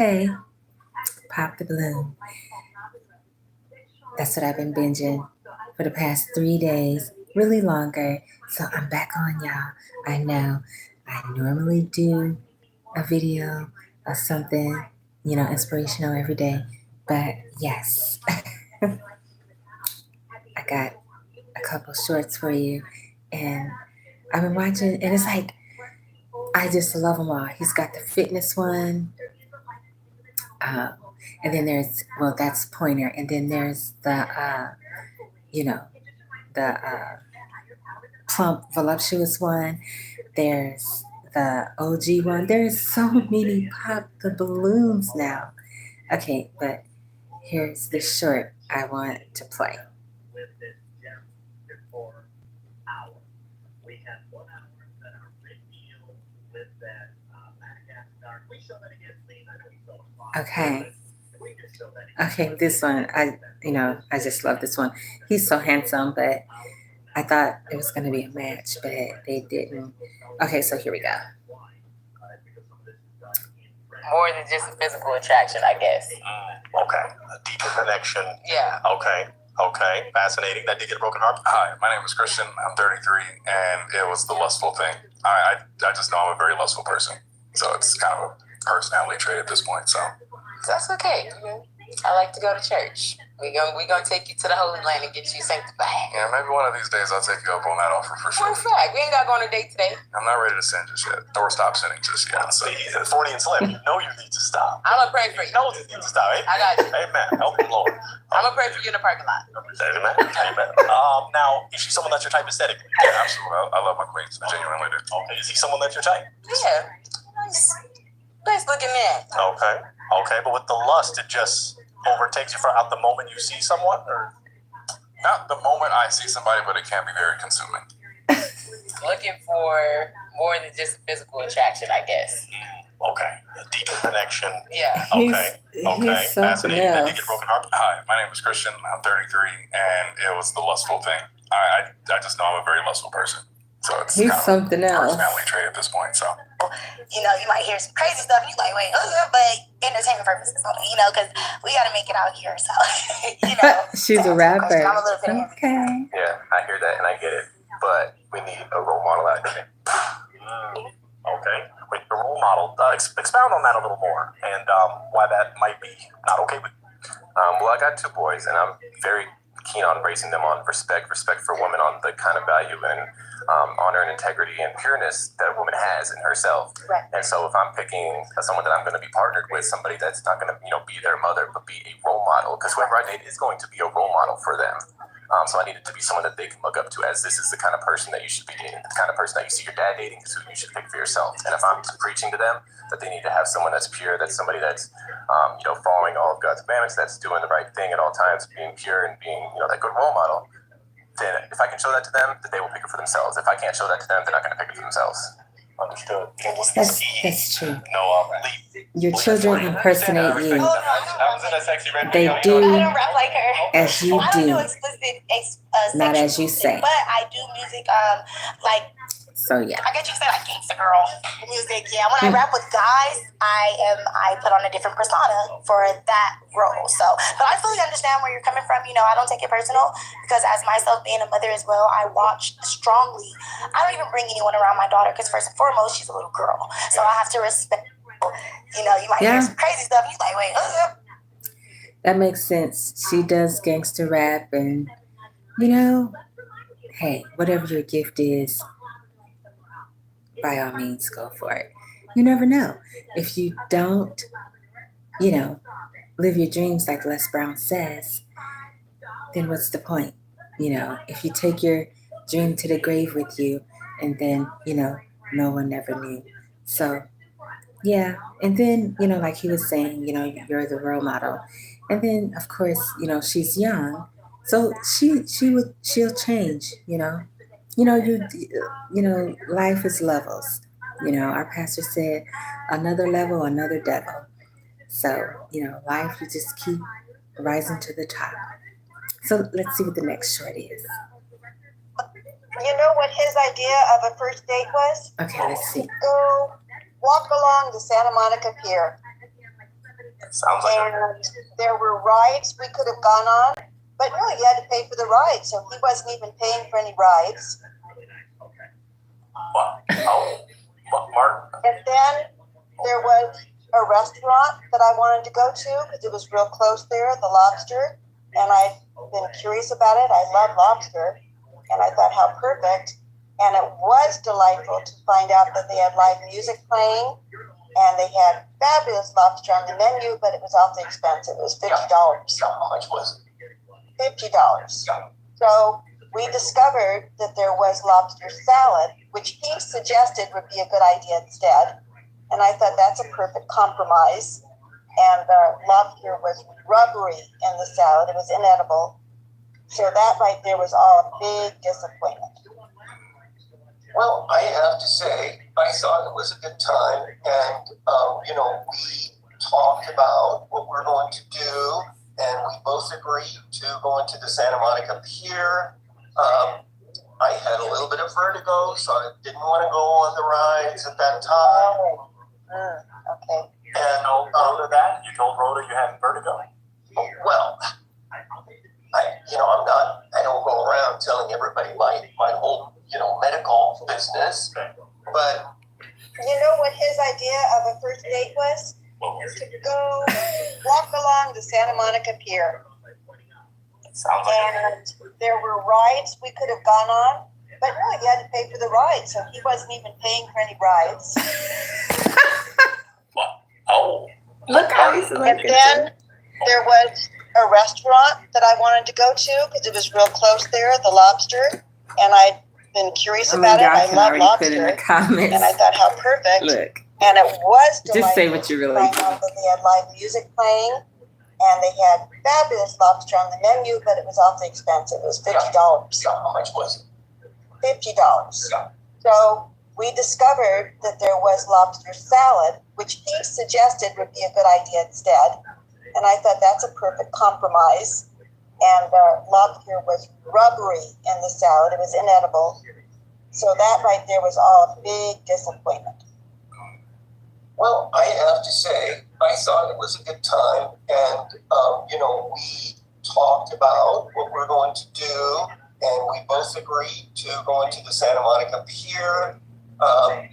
Hey, pop the balloon. That's what I've been binging for the past 3 days, really longer. So I'm back on, y'all. I know I normally do a video of something, inspirational every day. But yes, I got a couple shorts for you. And I've been watching, and it's like, I just love them all. He's got the fitness one. Um, and then that's Pointer. And then there's you know, the plump, voluptuous one. There's the OG one. There's so many pop the balloons now. Okay, but here's the short I want to play. Okay. Okay, this one, I just love this one. He's so handsome, but I thought it was going to be a match, but they didn't. Okay, so here we go. More than just a physical attraction, I guess. Okay. A deeper connection. Yeah. Okay. Fascinating. That did get a broken heart. Hi, my name is Christian. I'm 33, and it was the lustful thing. I just know I'm a very lustful person, so it's kind of a personality trait at this point. So that's okay. I like to go to church. We gonna take you to the Holy Land and get you sanctified. yeah, maybe one of these days I'll take you up on that offer for sure. For a fact, we ain't got to go on a date today. I'm not ready to sin just yet, or stop sinning just yet. So. See, he's at 40 and Slim. You know you need to stop. I'm gonna pray for you. You know you need to stop. I got you. Amen. Help him, Lord. I'm gonna pray for you in the parking lot. Amen. Now, is she someone that's your type aesthetically? Yeah, absolutely. I love my queens. I genuinely do. Okay. Is he someone that's your type? Yeah. Nice looking man. Okay. But with the lust, it just overtakes you at the moment you see someone, or Not the moment I see somebody, but it can be very consuming. Looking for more than just a physical attraction, I guess. okay, a deeper connection. Yeah. Okay. He's something Fascinating. That did else. get a broken heart. Hi, my name is Christian. I'm 33, and it was the lustful thing. I just know I'm a very lustful person, so it's He's kind of something a else. personality trait at this point. So You might hear some crazy stuff. And you're like, wait, but entertainment purposes, because we got to make it out here. So, She's a rapper. I'm a little bit of Okay. Yeah, I hear that and I get it, but we need a role model out there. Okay. Wait, the role model. Expound on that a little more, and why that might be not okay with you. Well, I got two boys, and I'm very keen on raising them on respect for women, on the kind of value and honor and integrity and pureness that a woman has in herself. Right. And so if I'm picking someone that I'm going to be partnered with, somebody that's not going to, be their mother, but be a role model, because whoever I date is going to be a role model for them. So I needed to be someone that they can look up to, as this is the kind of person that you should be dating. The kind of person that you see your dad dating is who you should pick for yourself. And if I'm preaching to them that they need to have someone that's pure, that's somebody that's, following all of God's commandments, that's doing the right thing at all times, being pure and being, that good role model, then if I can show that to them, then they will pick it for themselves. If I can't show that to them, they're not going to pick it for themselves. Understood. That's true. No, Your children impersonate you. I was in a sexy red They video. do I don't rap like her. as you I don't do do, explicit, not sexual as you music, say. but I do music, like, So yeah. I guess you could say like gangsta girl music. Yeah, when I rap with guys, I put on a different persona for that role. So, but I fully understand where you're coming from. I don't take it personal, because as myself being a mother as well, I watch strongly. I don't even bring anyone around my daughter, because first and foremost, she's a little girl. So I have to respect. You might hear some crazy stuff. You're like, wait, That makes sense. She does gangster rap, and hey, whatever your gift is, by all means, go for it. You never know. If you don't, live your dreams like Les Brown says, then what's the point? If you take your dream to the grave with you, and then, no one ever knew. So, yeah. And then, like he was saying, you're the role model. And then, of course, she's young. So she'll change, life is levels. Our pastor said, another level, another devil. So, life, you just keep rising to the top. So let's see what the next short is. You know what his idea of a first date was? Okay, let's see. Go walk along the Santa Monica Pier. Sounds like and there were rides we could have gone on, but no, you had to pay for the ride, so he wasn't even paying for any rides. what? Oh, Mark. And then there was a restaurant that I wanted to go to because it was real close there, the Lobster, and I've been curious about it. I love lobster, and I thought how perfect. And it was delightful to find out that they had live music playing, and they had fabulous lobster on the menu, but it was awfully expensive. It was $50. How much was it? $50. So we discovered that there was lobster salad, which he suggested would be a good idea instead. And I thought that's a perfect compromise. And the lobster was rubbery in the salad. It was inedible. So that right there was all a big disappointment. Well, I have to say, I thought it was a good time, and we talked about what we're going to do, and we both agreed to going to the Santa Monica Pier. I had a little bit of vertigo, so I didn't want to go on the rides at that time. Okay. And Rhoda, that you told Rhoda you had vertigo. well, I don't go around telling everybody my whole medical business, but You know what his idea of a first date was? To go walk along the Santa Monica Pier. Sounds like And there were rides we could have gone on, but no, you had to pay for the ride, so he wasn't even paying for any rides. oh, Look how he's And looking. then there was a restaurant that I wanted to go to because it was real close there, the Lobster, and I'd been curious I mean, about it. y'all I can love already put in the lobster, comments. and I thought how perfect. Look, And it was delightful just say what you really to find out that they had live music playing, and they had fabulous lobster on the menu, but it was awfully expensive. It was $50. how much was it? $50. So we discovered that there was lobster salad, which he suggested would be a good idea instead. And I thought that's a perfect compromise. And the lobster was rubbery in the salad. It was inedible. So that right there was all a big disappointment. Well, I have to say, I thought it was a good time, and we talked about what we're going to do, and we both agreed to going to the Santa Monica Pier. I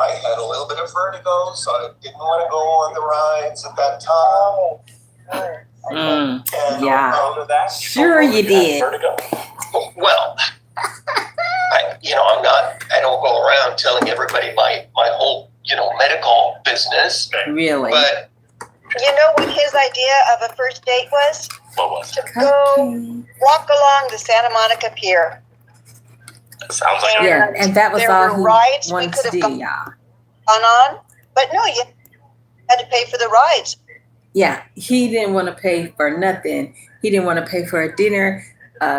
had a little bit of vertigo, so I didn't want to go on the rides at that time. And yeah. Rhoda, that Sure you did. Vertigo. well, I don't go around telling everybody my whole medical business, Really. but You know what his idea of a first date was? What was To go walk along the Santa Monica Pier. it? Sounds like Yeah, and that was there all were he rides we wanted could to have do, gone y'all. on, but no, you had to pay for the rides. Yeah, he didn't want to pay for nothing. He didn't want to pay for a dinner,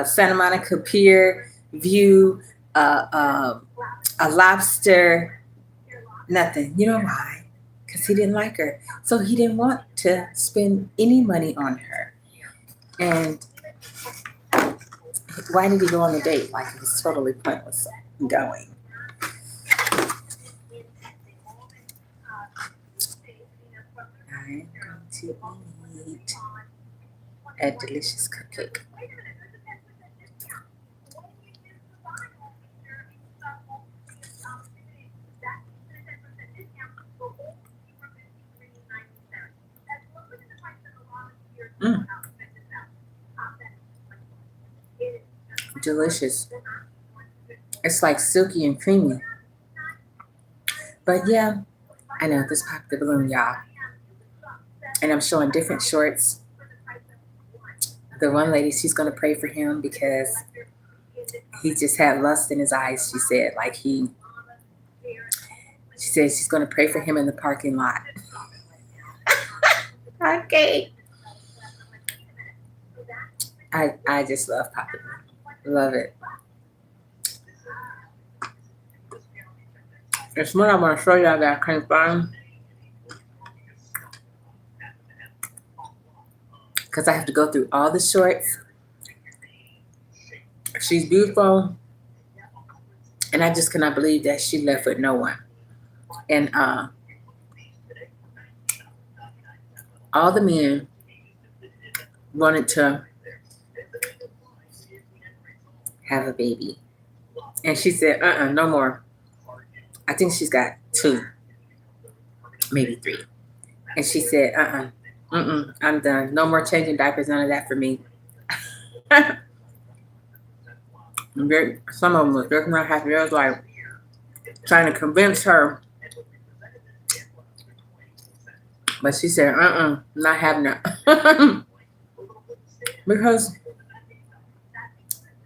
Santa Monica Pier view, a lobster, nothing. You know why? Because he didn't like her. So he didn't want to spend any money on her. And why did he go on the date? Like it was totally pointless going. I'm going to eat a delicious cupcake. Delicious. It's like silky and creamy. But yeah, I know this popped the balloon, y'all. And I'm showing different shorts. The one lady, she's going to pray for him because he just had lust in his eyes, she said. She said she's going to pray for him in the parking lot. Okay. I just love Papa. Love it. There's one I want to show y'all that I can't find. Because I have to go through all the shorts. She's beautiful. And I just cannot believe that she left with no one. And all the men wanted to have a baby. And she said, no more. I think she's got 2, maybe 3. And she said, I'm done. No more changing diapers, none of that for me. Some of them was looking around happy. I was like trying to convince her. But she said, not having that. Because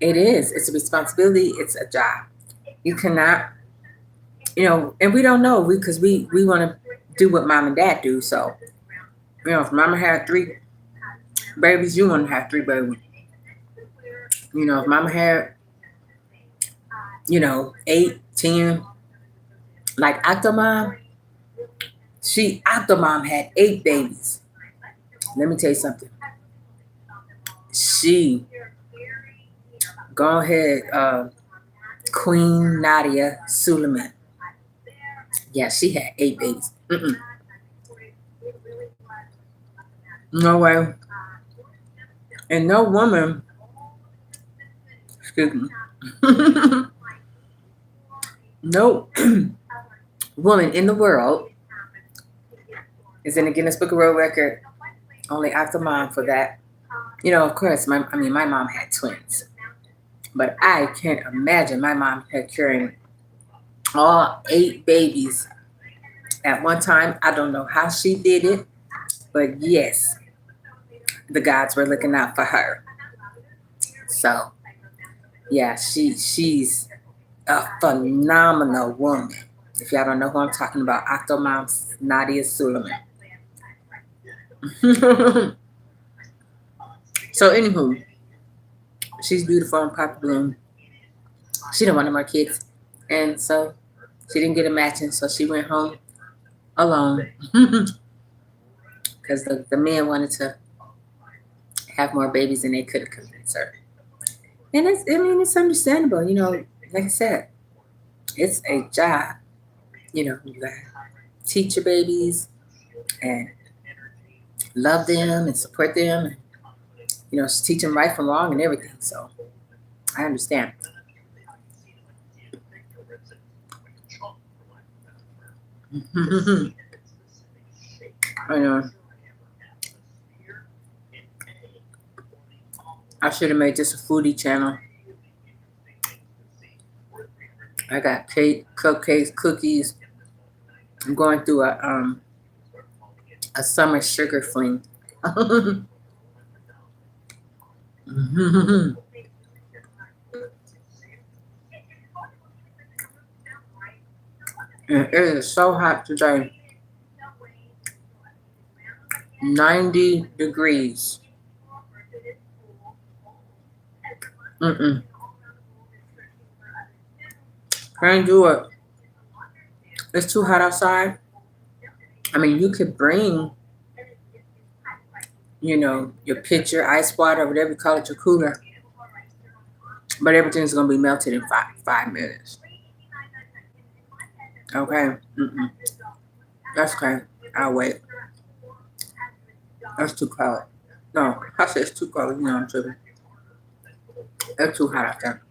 it's a responsibility, it's a job. You cannot, and we don't know, because we want to do what mom and dad do. So, if mama had 3 babies, you want to have 3 babies. If mama had, 8, 10, like Octomom, Octomom had 8 babies. Let me tell you something. She, go ahead, Queen Nadia Suleiman. Yeah, she had 8 babies. No way. And no woman, excuse me, no woman in the world is in the Guinness Book of World Record. Only Octomom for that. Of course, my mom had twins. But I can't imagine my mom had carrying all 8 babies at one time. I don't know how she did it, but yes, the gods were looking out for her. So, yeah, she's a phenomenal woman. If y'all don't know who I'm talking about, Octomom Nadia Suleiman. So, anywho, she's beautiful and Papa Bloom. She didn't want no more kids, and so she didn't get a matching, so she went home alone because the men wanted to have more babies and they couldn't convince her. And it's understandable, like I said, it's a job. You gotta teach your babies and love them and support them, and teach them right from wrong and everything. So I understand. I know. I should have made this a foodie channel. I got cake, cupcakes, cookies. I'm going through a summer sugar fling. And it is so hot today. 90 degrees. Can't do it. It's too hot outside. I mean, you could bring, your pitcher, ice water, whatever you call it, your cooler. But everything's going to be melted in 5 minutes. Okay. That's okay. I'll wait. That's too cold. No, I said it's too cold. I'm tripping. It's too hot out there.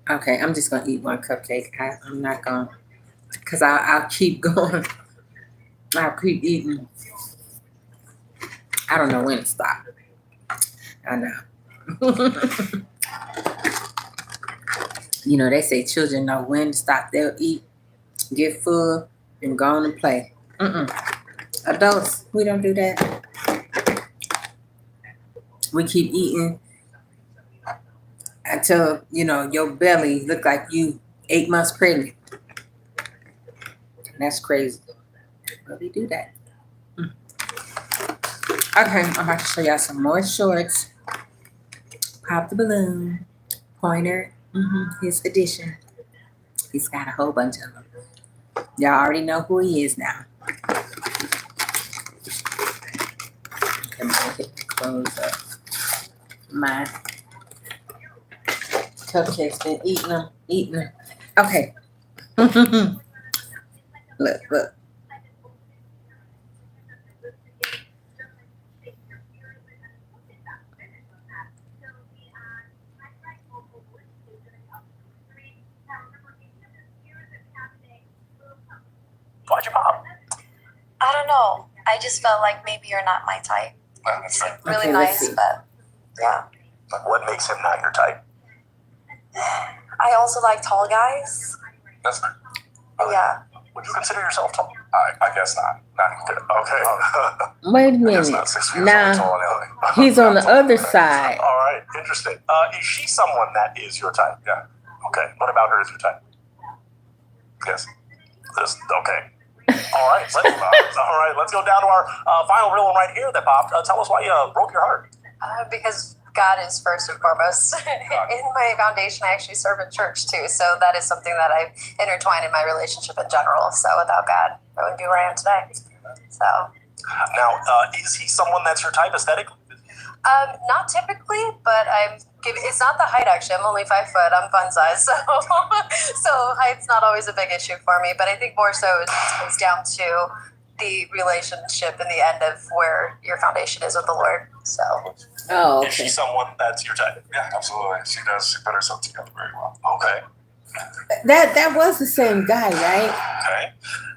Okay, I'm just going to eat one cupcake. I'm not going to, because I'll keep going. I'll keep eating. I don't know when to stop. I know. They say children know when to stop. They'll eat, get full, and go on and play. Adults, we don't do that. We keep eating until, your belly look like you 8 months pregnant. That's crazy. But we do that. Okay, I'm about to show y'all some more shorts. Pop the balloon. Pointer. His edition. He's got a whole bunch of them. Y'all already know who he is now. Okay, I'm going to hit the close up. Cupcakes been eating them. Okay. Look. Why'd you pop? I don't know. I just felt like maybe you're not my type. That's Seemed fine. really Okay, let's nice, see. but yeah. What makes him not your type? I also like tall guys. That's fine. Yeah. Would you consider yourself tall? I guess not. Not anymore. Okay. Wait a I guess minute. not 6 feet Nah, tall anyway. he's on the other side. All right, interesting. Is she someone that is your type? Yeah. Okay. What about her is your type? Yes. Okay. All right. Let's go down to our final real one right here that popped. Tell us why you broke your heart. Because God is first and foremost. In my foundation, I actually serve in church too. So that is something that I've intertwined in my relationship in general. So without God, I wouldn't be where I am today. So Now, is he someone that's your type aesthetically? not typically, but it's not the height actually. I'm only 5 foot. I'm fun size. So height's not always a big issue for me. But I think more so it comes down to the relationship in the end of where your foundation is with the Lord. So Oh, Is she okay. someone that's your type? Yeah, absolutely. She put herself together very well. Okay. That was the same guy, right? Okay.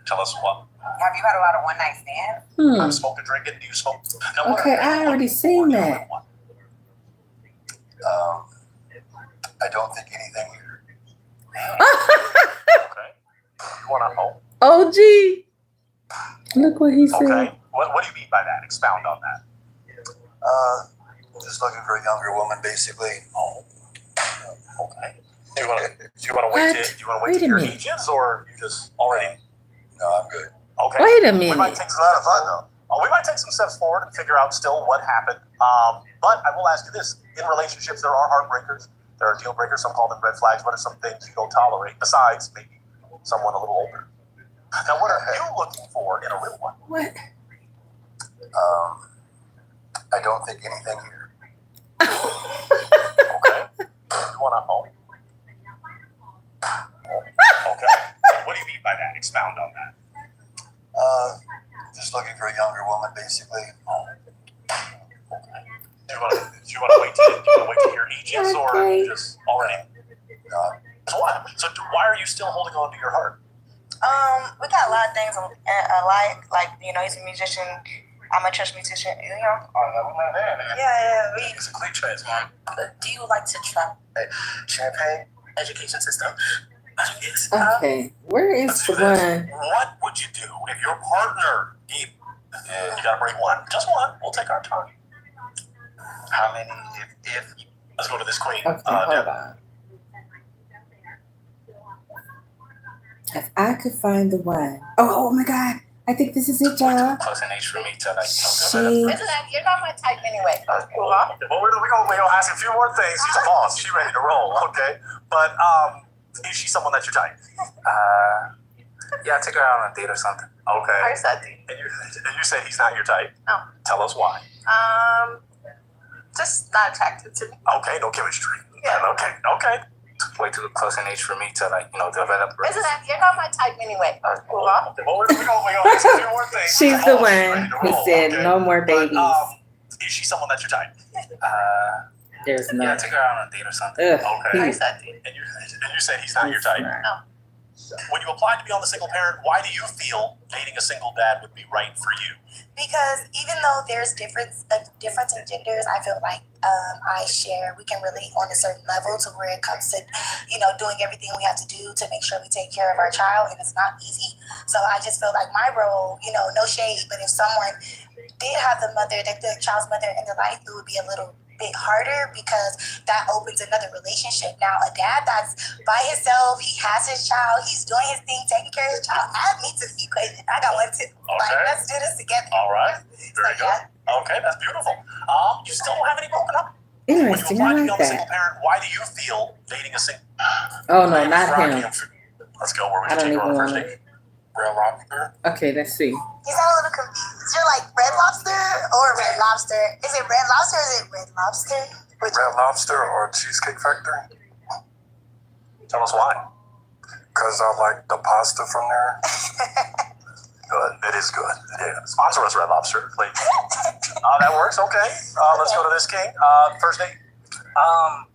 Tell us what. have you had a lot of one night stands? Hmm. Smoke and drinking? Do you smoke? Now, what- Okay, I already seen that. I don't think anything here. Okay. You want to know? OG. Look what he said. Okay. What do you mean by that? Expound on that. Just looking for a younger woman, basically. Oh. Okay. Do you want to wait? What? Do you want to wait Wait to a your minute. ages, or you just already? No, I'm good. Okay. Wait a We might minute. take some lot of fun though. We might take some steps forward and figure out still what happened. But I will ask you this: in relationships, there are heartbreakers, there are deal breakers. Some call them red flags. What are some things you don't tolerate besides maybe someone a little older? Now, what are you looking for in a real one? What? I don't think anything here. Okay. You want to know? Okay. What do you mean by that? Expound on that. Just looking for a younger woman, basically. Okay. Do you want to wait till your ages, or Okay. you just already? No, So what? So why are you still holding on to your heart? We got a lot of things alike. Like, he's a musician. I'm a church musician. Yeah. It's a cliche, man. Do you like to travel? Champagne education system. Yes. Okay. Where is the one? What would you do if your partner gave? You gotta bring one, just one. We'll take our time. How many? If let's go to this queen. Okay, hold Deb. on. If I could find the one. Oh my God. I think this is it, y'all. Close in age for me to She. You're not my type anyway. Well, we're gonna ask a few more things. She's a boss. She's ready to roll. Okay, but is she someone that you're type? Yeah, take her out on a date or something. Okay. Where's that dude? And you said he's not your type. No. Tell us why. Just not attracted to me. Okay, no chemistry. Yeah. Okay. Way too close in age for me to develop. You're not my type anyway. Well, we're gonna ask a few more things. She's the Oh, ready one to who roll, said okay? no more But, babies. is she someone that you're type? There's Yeah, none. take her out on a date or something. Ugh, Okay. Where's that dude? And you said he's not your type. not. When you applied to be on the single parent, why do you feel dating a single dad would be right for you? Because even though there's a difference in genders, I feel like we can relate on a certain level to where it comes to, doing everything we have to do to make sure we take care of our child, and it's not easy. So I just feel like my role, no shade, but if someone did have the child's mother in their life, it would be a little bit harder because that opens another relationship. Now, a dad that's by himself, he has his child, he's doing his thing, taking care of his child. Add me to the equation. I got one too. Okay. Let's do this together. All right. Very So, good. Okay, that's beautiful. You still don't have any broken up. When you Interesting. applied I to be like on the single that. parent, why do you feel dating a single? Oh no, not him. Let's go. Where we I don't take her on even a first wanna- date? Real lobster. Okay, let's see. You sound a little confused. You're like Red Lobster or Red Lobster? Is it Red Lobster or is it Red Lobster? Red Lobster or Cheesecake Factory? Tell us why. Because I like the pasta from there. Good. It is good. Yeah. Sponsor us, Red Lobster, please. That works. Okay. Let's go to this king. First date.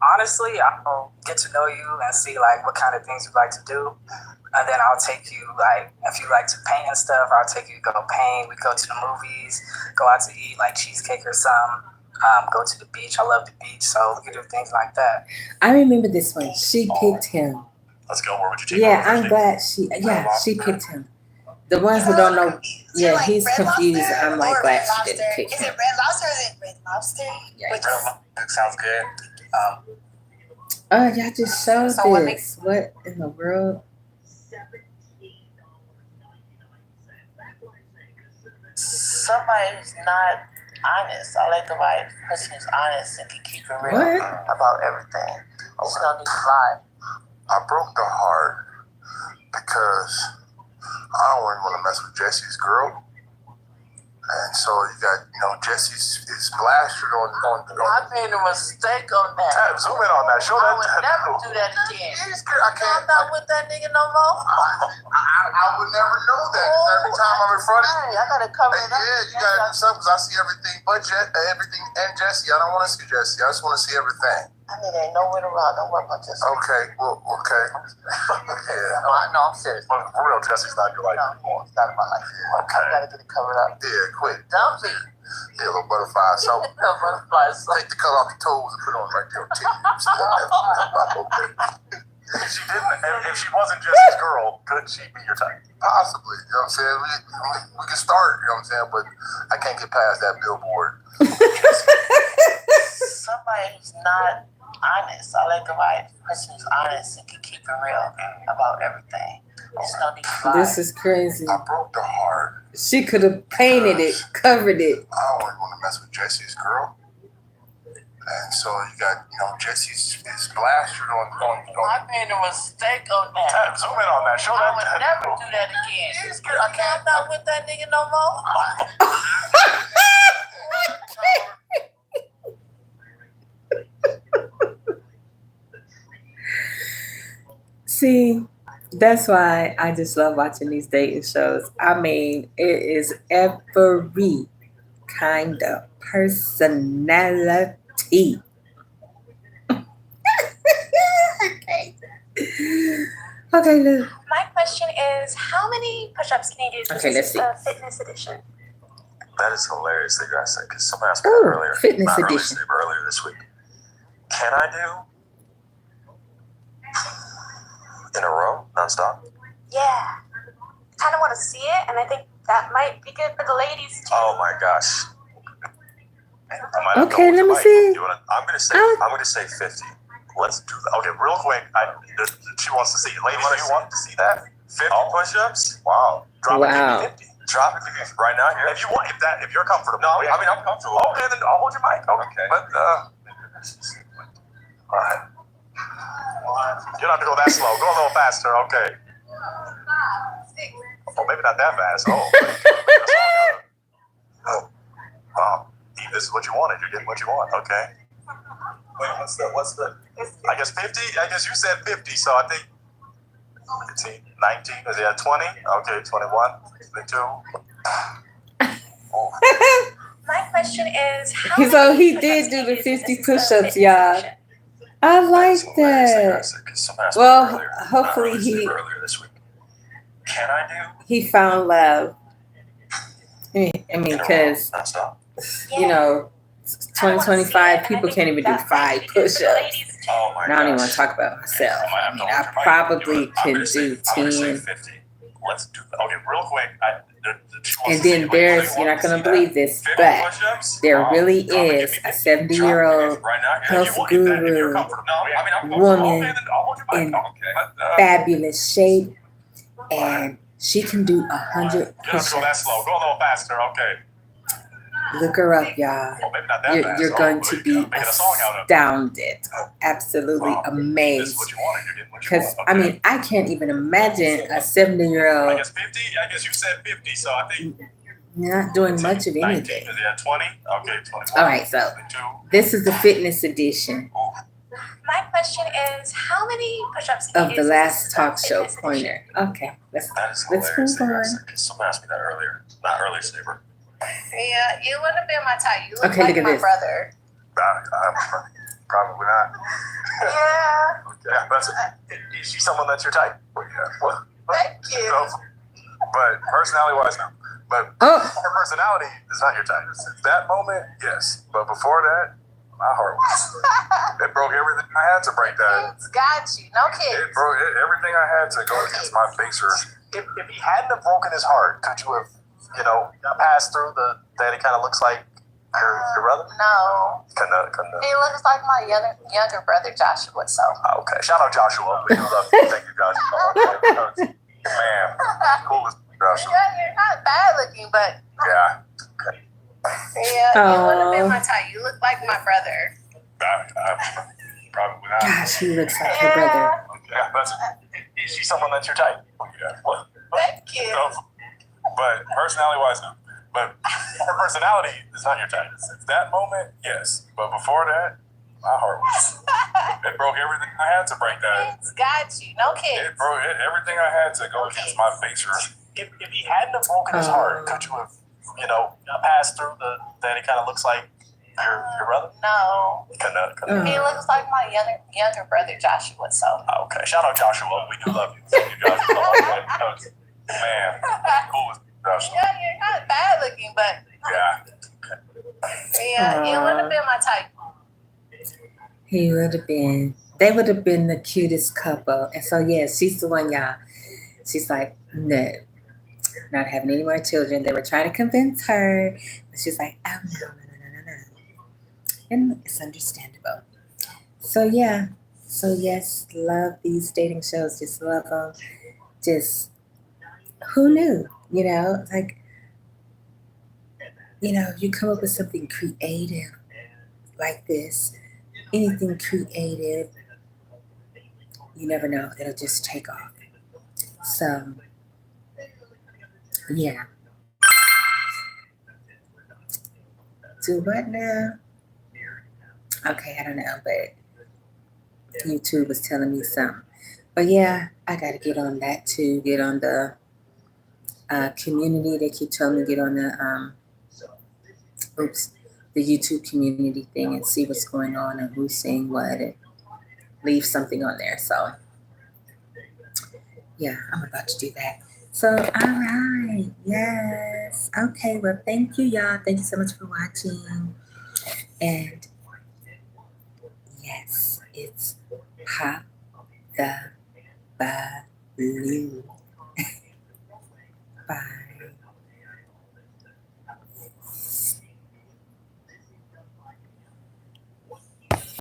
Honestly, I'll get to know you and see like what kind of things you like to do. And then I'll take you, like, if you like to paint and stuff, I'll take you to go paint. We go to the movies, go out to eat like cheesecake or something. Go to the beach. I love the beach, so we can do things like that. I remember this one. She picked him. Let's go. Where would you take Yeah, I'm glad she picked him. The ones who don't know, yeah, like he's Red confused. Lobster I'm like or glad Red she didn't Lobster? pick Is him. it Red Lobster or is it Red Lobster? Yeah. Which That sounds good. Oh, y'all just showed So what this. What in the world? Somebody who's not honest. I like the right person who's honest and can keep it real What? about everything. It's gonna be lie. I broke the heart because I don't really want to mess with Jesse's girl. And so you got, Jesse's is plastered on. I made a mistake on that. Zoom in on that. Show I that. would never do that again. I can't. I'm not with that nigga no more. I would never know that. 'Cause every time I'm in front of Hey, I gotta cover it up. yeah, you gotta do something because I see everything but everything and Jesse. I don't want to see Jesse. I just want to see everything. That nigga ain't nowhere to run. Don't worry about this. Okay, well, okay. Yeah, No, I'm serious. Well, for real, Jesse's not your life No, anymore. it's not in my life. Okay. I gotta get it covered up. yeah, quick. Dumpy. Yeah, little butterfly. So Butterflies. take the color off your toes and put it on right there. If she didn't, if she wasn't Jesse's girl, could she be your type? Possibly, you know what I'm saying? We can start, you know what I'm saying? But I can't get past that billboard. Somebody who's not honest. I like the right person who's honest and can keep it real about everything. There's no need to lie. This is crazy. I broke the heart. She could have painted it, covered it. I don't really want to mess with Jesse's girl. And so you got, Jesse's is plastered on. I made a mistake on that. Zoom in on that. Show I that. would never do that again. I'm not with that nigga no more. See, that's why I just love watching these dating shows. I mean, it is every kind of personality. Okay, look. My question is, how many push-ups can you do? Okay, let's see. Fitness edition. That is hilarious that you asked that because somebody asked me Ooh, that earlier. fitness Not earlier edition. today, but earlier this week. Can I do in a row, nonstop? Yeah. Kind of want to see it, and I think that might be good for the ladies too. Oh my gosh. Okay, let me see. I'm gonna say 50. Let's do that. Okay, real quick. She wants to see it. Ladies, do you want to see that? 50 push-ups? Wow. Drop it Wow. to 50. Drop it to 50 right now here. If you want, if you're comfortable. No, I mean I'm comfortable. Okay, then I'll hold your mic. Okay. But All right. You don't have to go that slow. Go a little faster. Okay. Oh, maybe not that fast. This is what you wanted. You're getting what you want. Okay. Wait, what's the? I guess 50. I guess you said 50. So I think 15, 19. Is it 20? Okay, 21, 22. My question is, how So many he push-ups did do can the you do? 50 This is the push-ups, fitness y'all. edition. I like that. Well, hopefully earlier this week. Can I do? he found love. I mean, because Nonstop. 2025 people can't even do 5 push-ups. Oh my And I don't even want gosh. to talk about myself. I mean, I I'm probably gonna can say- do I'm gonna say 10. 50. Let's do that. Okay, real quick. And then there's, you're not going to believe this, but there really is a 70-year-old health guru woman in fabulous shape, and she can do 100 You don't go that push-ups. slow. Go a little faster. Okay. Look her up, y'all. Oh, maybe not that fast. You're going to be Making a song out of it. astounded, absolutely This amazed. is what you wanted. You're getting what you Because, want. I mean, I can't even imagine a I 70-year-old guess 50. I guess you said 50. So I think not doing much of 19. anything. Is it 20? Okay, 21. All right, so 22. this is the fitness edition. My question is, how many push-ups of the last talk show corner. Okay, let's move on. Someone asked me that earlier. Not earlier, Saber. Yeah, you wouldn't have been my type. You look Okay, like look at my this. brother. Probably not. Yeah. Yeah, that's it. Is she someone that's your type? Well, yeah. Well, Thank you. so, but personality-wise, no. But her personality is not your type. At that moment, yes. But before that, my heart was. It broke everything I had to break that. It's got you. No kids. It broke everything I had to go against my face. If he hadn't have broken his heart, could you have, passed through that he kind of looks like your brother? No. Couldn't. He looks like my younger brother, Joshua. So. Okay. Shout out Joshua. We do love you. Thank you, Joshua. Man, cool as Joshua. Yeah, you're not bad looking, but. Yeah. Okay. Yeah, you wouldn't have been my type. You look like my brother. I probably not. Gosh, he looks like her brother. Yeah, that's. Is she someone that's your type? Yeah. Well, Thank you. But personality-wise, no. But her personality is not your type. At that moment, yes. But before that, my heart was. It broke everything I had to break that. It's got you. No kids. It broke everything I had to go against my face. If he hadn't have broken his heart, could you have, passed through that he kind of looks like your brother? No. Couldn't. He looks like my younger brother, Joshua. So. Okay. Shout out Joshua. We do love you. Thank you, Joshua. Man, cool as Joshua. Yeah, you're not bad looking, but. Yeah. Yeah, you wouldn't have been my type. He would have been. They would have been the cutest couple. And so, yeah, she's the one, y'all. She's like, no, not having any more children. They were trying to convince her. But she's like, oh, no. And it's understandable. So, yeah. So, yes, love these dating shows. Just love them. Just, who knew? Like, you come up with something creative like this, anything creative, you never know. It'll just take off. So, yeah. Do what now? Okay, I don't know, but YouTube was telling me something. But yeah, I got to get on that too. Get on the community. They keep telling me get on the the YouTube community thing and see what's going on and who's saying what and leave something on there. So yeah, I'm about to do that. So all right, yes, okay. Well, thank you, y'all. Thank you so much for watching. And yes, it's Pop the Balloon. Bye.